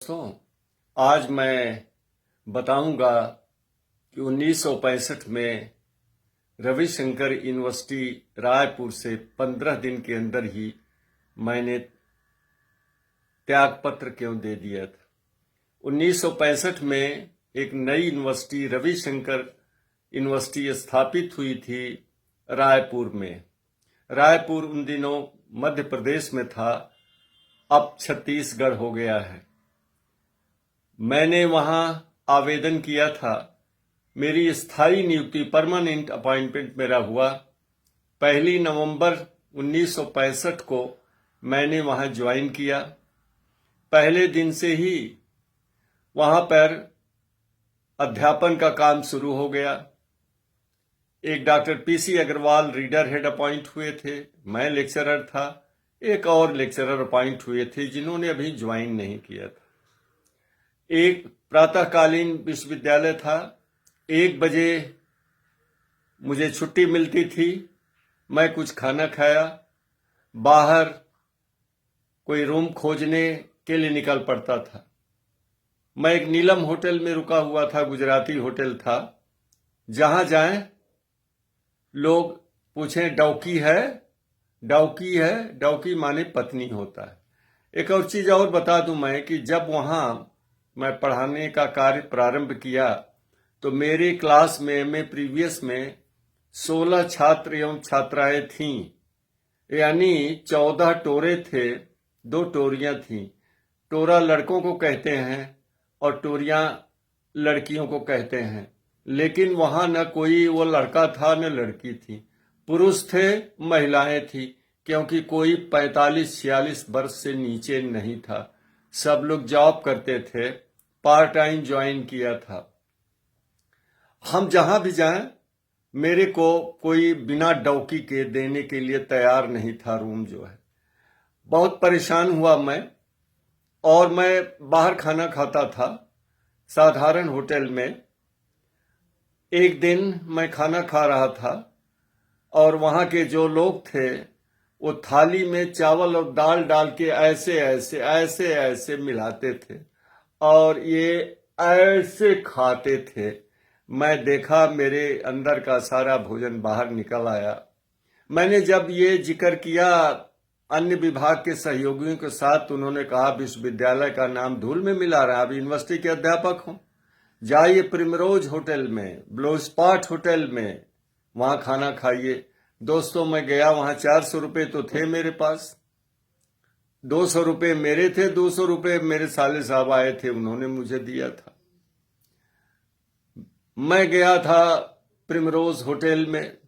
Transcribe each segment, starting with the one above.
दोस्तों, आज मैं बताऊंगा कि 1965 में रविशंकर यूनिवर्सिटी रायपुर से 15 दिन के अंदर ही मैंने त्यागपत्र क्यों दे दिया था। 1965 में एक नई यूनिवर्सिटी रविशंकर यूनिवर्सिटी स्थापित हुई थी रायपुर में। रायपुर उन दिनों मध्य प्रदेश में था, अब छत्तीसगढ़ हो गया है। मैंने वहां आवेदन किया था। मेरी स्थायी नियुक्ति परमानेंट अपॉइंटमेंट मेरा हुआ 1 नवंबर 1965 को मैंने वहां ज्वाइन किया। पहले दिन से ही वहां पर अध्यापन का काम शुरू हो गया। एक doctor PC Agarwal reader head appoint हुए थे, मैं लेक्चरर था। एक और लेक्चरर अपॉइंट हुए थे जिन्होंने अभी ज्वाइन नहीं किया था। एक प्रातःकालीन विश्वविद्यालय था। 1 बजे मुझे छुट्टी मिलती थी। मैं कुछ खाना खाया, बाहर कोई रूम खोजने के लिए निकल पड़ता था। मैं एक नीलम होटल में रुका हुआ था, गुजराती होटल था। जहां जाएं लोग पूछें डौकी है, डौकी है। डौकी माने पत्नी होता है। एक और चीज और बता दूं मैं कि जब वहां मैं पढ़ाने का कार्य प्रारंभ किया तो मेरे क्लास में प्रीवियस में 16 छात्र एवं छात्राएं थीं, यानी 14 टोरे थे, 2 टोरियां थीं। टोरा लड़कों को कहते हैं और टोरियां लड़कियों को कहते हैं। लेकिन वहां न कोई वो लड़का था न लड़की थी, पुरुष थे, महिलाएं थी, क्योंकि कोई 45-46 वर्ष से नीचे नहीं था। सब लोग जॉब करते थे, पार्ट टाइम ज्वाइन किया था। हम जहां भी जाएं मेरे को कोई बिना डौकी के देने के लिए तैयार नहीं था रूम जो है। बहुत परेशान हुआ मैं, और मैं बाहर खाना खाता था साधारण होटल में। एक दिन मैं खाना खा रहा था और वहां के जो लोग थे वो थाली में चावल और दाल डाल के ऐसे ऐसे ऐसे ऐसे मिलाते थे और ये ऐसे खाते थे। मैं देखा, मेरे अंदर का सारा भोजन बाहर निकल आया। मैंने जब ये जिक्र किया अन्य विभाग के सहयोगियों के साथ, उन्होंने कहा विश्वविद्यालय का नाम धूल में मिला रहा, अब यूनिवर्सिटी के अध्यापक हूं, जाइए प्रिमरोज होटल में, ब्लू स्पॉट होटल में, वहां खाना खाइए। दोस्तों, मैं गया वहां। 400 रुपये तो थे मेरे पास, 200 रुपये मेरे थे, 200 रुपये मेरे साले साहब आए थे, उन्होंने मुझे दिया था। मैं गया था प्रिमरोज होटल में।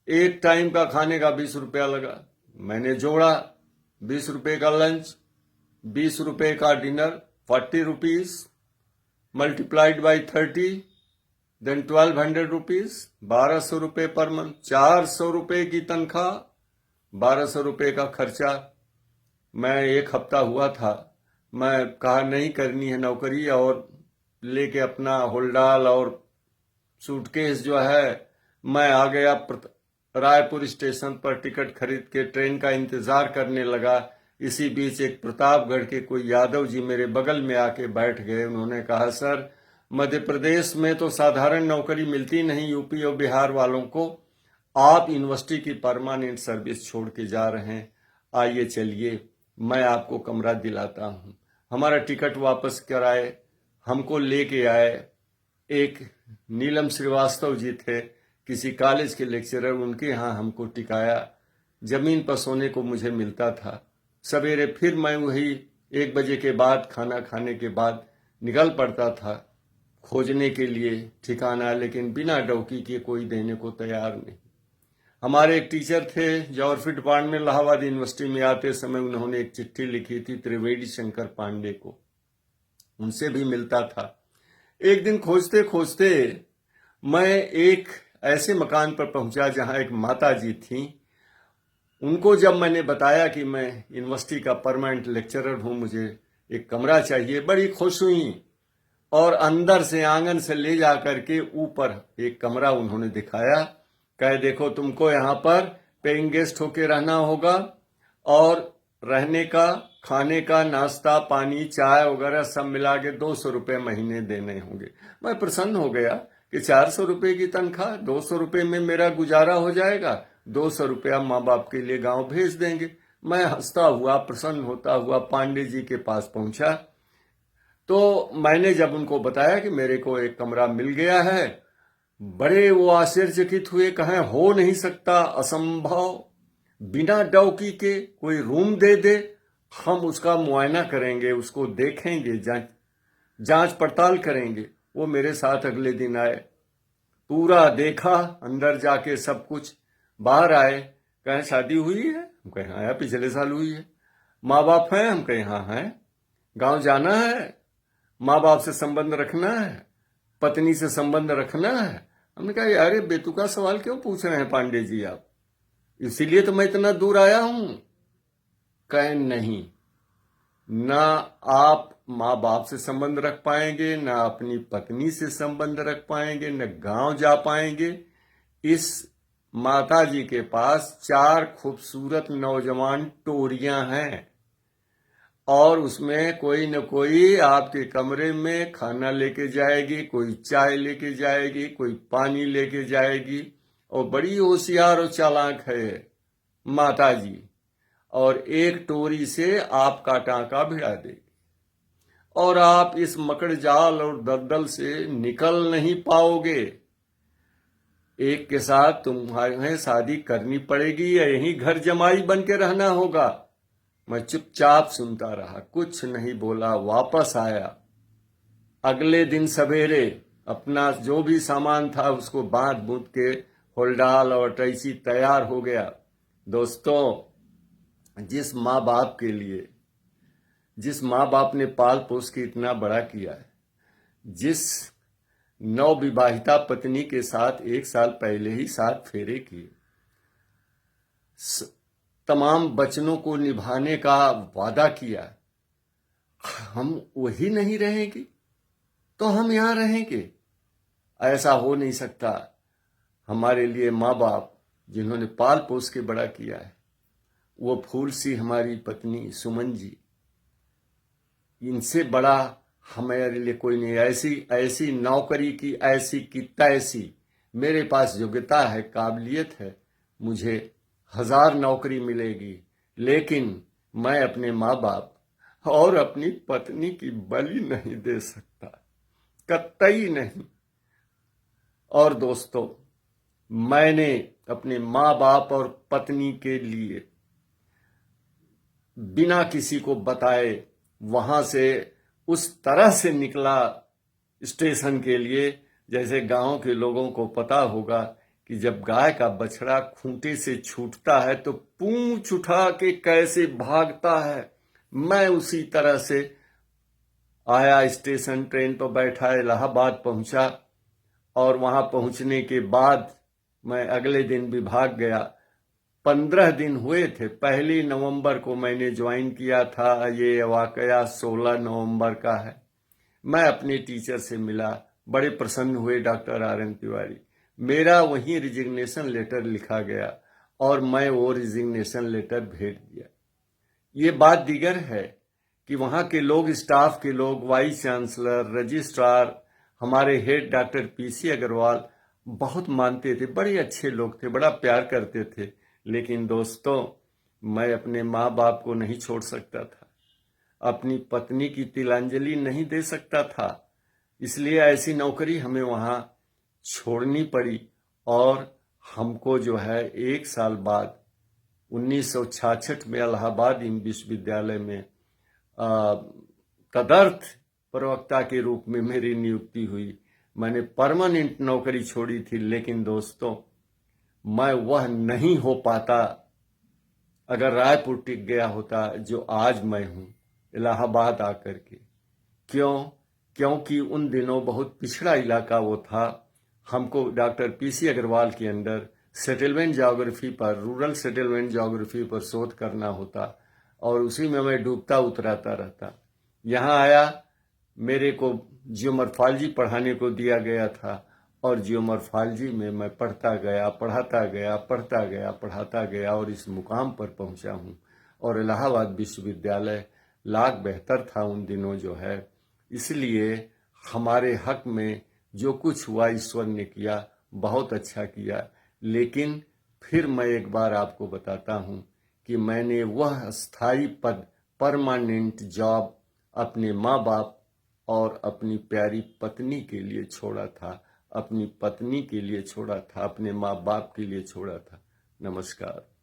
एक टाइम का खाने का 20 रुपया लगा। मैंने जोड़ा, 20 रुपये का लंच, 20 रुपये का dinner, 40 rupees multiplied by 30, then 1200 rupees, 1200 रुपये पर मंथ, 400 रुपये की तनख्वाह, 1200 रुपये का खर्चा। मैं 1 हफ्ता हुआ था। मैं कहा नहीं करनी है नौकरी, और लेके अपना होल्डाल और सूटकेस जो है मैं आ गया रायपुर स्टेशन पर। टिकट खरीद के ट्रेन का इंतजार करने लगा। इसी बीच एक प्रतापगढ़ के कोई यादव जी मेरे बगल में आके बैठ गए। उन्होंने कहा, सर, मध्य प्रदेश में तो साधारण नौकरी मिलती नहीं यूपी और बिहार वालों को, आप यूनिवर्सिटी की परमानेंट सर्विस छोड़ के जा रहे हैं, आइए चलिए मैं आपको कमरा दिलाता हूं। हमारा टिकट वापस कराए, हमको लेके आए। एक नीलम श्रीवास्तव जी थे, किसी कॉलेज के लेक्चरर, उनके यहाँ हमको टिकाया। जमीन पर सोने को मुझे मिलता था। सवेरे फिर मैं वही 1 बजे के बाद, खाना खाने के बाद निकल पड़ता था खोजने के लिए ठिकाना, लेकिन बिना डौकी के कोई देने को तैयार नहीं। हमारे एक टीचर थे ज्योग्राफी डिपार्टमेंट में, इलाहाबाद यूनिवर्सिटी में आते समय उन्होंने एक चिट्ठी लिखी थी त्रिवेदी शंकर पांडे को, उनसे भी मिलता था। एक दिन खोजते खोजते मैं एक ऐसे मकान पर पहुंचा जहां एक माता जी थी। उनको जब मैंने बताया कि मैं यूनिवर्सिटी का परमानेंट लेक्चरर हूं, मुझे एक कमरा चाहिए, बड़ी खुश हुई और अंदर से, आंगन से ले जा करके ऊपर एक कमरा उन्होंने दिखाया। कहे, देखो तुमको यहाँ पर पेइंग गेस्ट होके रहना होगा और रहने का, खाने का, नाश्ता पानी, चाय वगैरह सब मिला के 200 रुपये महीने देने होंगे। मैं प्रसन्न हो गया कि 400 रुपये की तनख्वाह, 200 रुपये में मेरा गुजारा हो जाएगा, 200 रुपया माँ बाप के लिए गांव भेज देंगे। मैं हंसता हुआ प्रसन्न होता हुआ पांडे जी के पास पहुंचा। तो मैंने जब उनको बताया कि मेरे को एक कमरा मिल गया है, बड़े वो आश्चर्यचकित हुए, कहें हो नहीं सकता, असंभव, बिना डॉकी के कोई रूम दे दे, हम उसका मुआयना करेंगे, उसको देखेंगे, जांच पड़ताल करेंगे। वो मेरे साथ अगले दिन आए, पूरा देखा, अंदर जाके सब कुछ, बाहर आए, कहें शादी हुई है? हम कहें हाँ यार, पिछले साल हुई है। माँ बाप हैं? हम कहें हाँ हैं। गांव जाना है? माँ बाप से संबंध रखना है? पत्नी से संबंध रखना है? हमने कहा यार ये बेतुका सवाल क्यों पूछ रहे हैं पांडे जी आप, इसीलिए तो मैं इतना दूर आया हूं। कहें नहीं, ना आप माँ बाप से संबंध रख पाएंगे, ना अपनी पत्नी से संबंध रख पाएंगे, न गांव जा पाएंगे। इस माता जी के पास 4 खूबसूरत नौजवान टोरियां हैं और उसमें कोई न कोई आपके कमरे में खाना लेके जाएगी, कोई चाय लेके जाएगी, कोई पानी लेके जाएगी, और बड़ी होशियार और चालाक है माता जी, और एक टोरी से आपका टांका भिड़ा देगी और आप इस मकड़ जाल और दलदल से निकल नहीं पाओगे। एक के साथ तुम्हें शादी करनी पड़ेगी या यहीं घर जमाई बन के रहना होगा। मैं चुपचाप सुनता रहा, कुछ नहीं बोला, वापस आया। अगले दिन सवेरे अपना जो भी सामान था उसको बांध बूंद के होलडाल और टैसी तैयार हो गया। दोस्तों, जिस माँ बाप के लिए, जिस माँ बाप ने पाल पोस के इतना बड़ा किया है, जिस नवविवाहिता पत्नी के साथ 1 साल पहले ही 7 फेरे किए, तमाम वचनों को निभाने का वादा किया, हम वही नहीं रहेंगे तो हम यहां रहेंगे? ऐसा हो नहीं सकता। हमारे लिए माँ बाप जिन्होंने पाल पोस के बड़ा किया है, वो फूल सी हमारी पत्नी सुमन जी, इनसे बड़ा हमारे लिए कोई नहीं। ऐसी नौकरी की, ऐसी की तैसी, मेरे पास योग्यता है, काबिलियत है, मुझे 1000 नौकरी मिलेगी, लेकिन मैं अपने माँ बाप और अपनी पत्नी की बलि नहीं दे सकता, कतई नहीं। और दोस्तों, मैंने अपने माँ बाप और पत्नी के लिए बिना किसी को बताए वहां से उस तरह से निकला स्टेशन के लिए, जैसे गांव के लोगों को पता होगा कि जब गाय का बछड़ा खूंटे से छूटता है तो पूंछ उठा के कैसे भागता है, मैं उसी तरह से आया स्टेशन, ट्रेन पर बैठा, इलाहाबाद पहुंचा, और वहां पहुंचने के बाद मैं अगले दिन विभाग गया। 15 दिन हुए थे। 1 नवंबर को मैंने ज्वाइन किया था, ये वाकया 16 नवंबर का है। मैं अपने टीचर से मिला, बड़े प्रसन्न हुए डॉक्टर RN तिवारी। मेरा वहीं रिजिग्नेशन लेटर लिखा गया और मैं वो रिजिग्नेशन लेटर भेज दिया। ये बात दीगर है कि वहां के लोग, स्टाफ के लोग, वाइस चांसलर, रजिस्ट्रार, हमारे हेड डॉक्टर PC अग्रवाल बहुत मानते थे, बड़े अच्छे लोग थे, बड़ा प्यार करते थे। लेकिन दोस्तों, मैं अपने माँ बाप को नहीं छोड़ सकता था, अपनी पत्नी की तिलांजलि नहीं दे सकता था, इसलिए ऐसी नौकरी हमें वहां छोड़नी पड़ी। और हमको जो है 1 साल बाद 1966 में इलाहाबाद विश्वविद्यालय में तदर्थ प्रवक्ता के रूप में मेरी नियुक्ति हुई। मैंने परमानेंट नौकरी छोड़ी थी, लेकिन दोस्तों, मैं वह नहीं हो पाता अगर रायपुर टिक गया होता जो आज मैं हूं, इलाहाबाद आकर के। क्योंकि उन दिनों बहुत पिछड़ा इलाका वो था। हमको डॉक्टर PC अग्रवाल के अंडर सेटलमेंट ज्योग्राफी पर, रूरल सेटलमेंट ज्योग्राफी पर शोध करना होता, और उसी में मैं डूबता उतराता रहता। यहाँ आया, मेरे को जियोमॉर्फोलॉजी पढ़ाने को दिया गया था, और जियोमॉर्फोलॉजी में मैं पढ़ता गया, पढ़ाता गया, पढ़ाता गया, और इस मुकाम पर पहुंचा हूं। और इलाहाबाद विश्वविद्यालय लाख बेहतर था उन दिनों जो है। इसलिए हमारे हक में जो कुछ हुआ ईश्वर ने किया, बहुत अच्छा किया। लेकिन फिर मैं एक बार आपको बताता हूं कि मैंने वह स्थायी पद, परमानेंट जॉब अपने माँ बाप और अपनी प्यारी पत्नी के लिए छोड़ा था, अपनी पत्नी के लिए छोड़ा था, अपने माँ बाप के लिए छोड़ा था। नमस्कार।